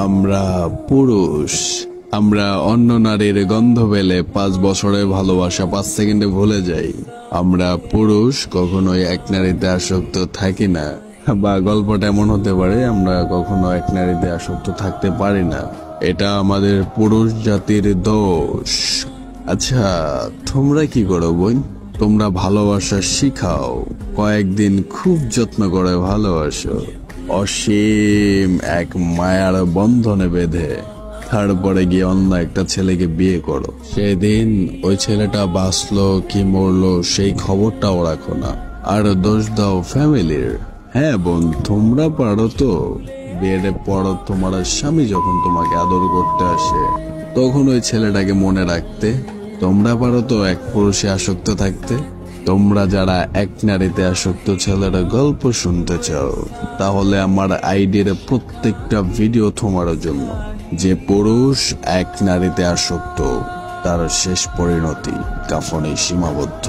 আমরা পুরুষ, আমরা অন্য নারীর গন্ধ পেলে 5 বছরের ভালোবাসা 5 সেকেন্ডে ভুলে যাই। আমরা পুরুষ কখনোই এক নারীতে আসক্ত থাকি না, বা গল্পটা এমন হতে পারে আমরা কখনো এক নারীতে আসক্ত থাকতে পারি না। এটা আমাদের পুরুষ জাতির দোষ। আচ্ছা, তোমরা কি করো বোন? তোমরা ভালোবাসা শিখাও, কয়েকদিন খুব যত্ন করে ভালোবাসো, অসীম এক মায়ার বন্ধনে বেঁধে তারপরে গিয়ে অন্য একটা ছেলেকে বিয়ে করো। সেদিন ওই ছেলেটা বাঁচলো কি মরলো সেই খবরটাও রাখো না, আর দোষ দাও ফ্যামিলির। হ্যাঁ বোন, তোমরা পারো তো বিয়ের পর তোমার স্বামী যখন তোমাকে আদর করতে আসে তখন ওই ছেলেটাকে মনে রাখতে। তোমরা পারো তো এক পুরুষে আসক্ত থাকতে। তোমরা যারা এক নারীতে আসক্ত ছেলের গল্প শুনতে চাও, তাহলে আমার আইডির প্রত্যেকটা ভিডিও তোমার জন্য। যে পুরুষ এক নারীতে আসক্ত তার শেষ পরিণতি কাফনে সীমাবদ্ধ।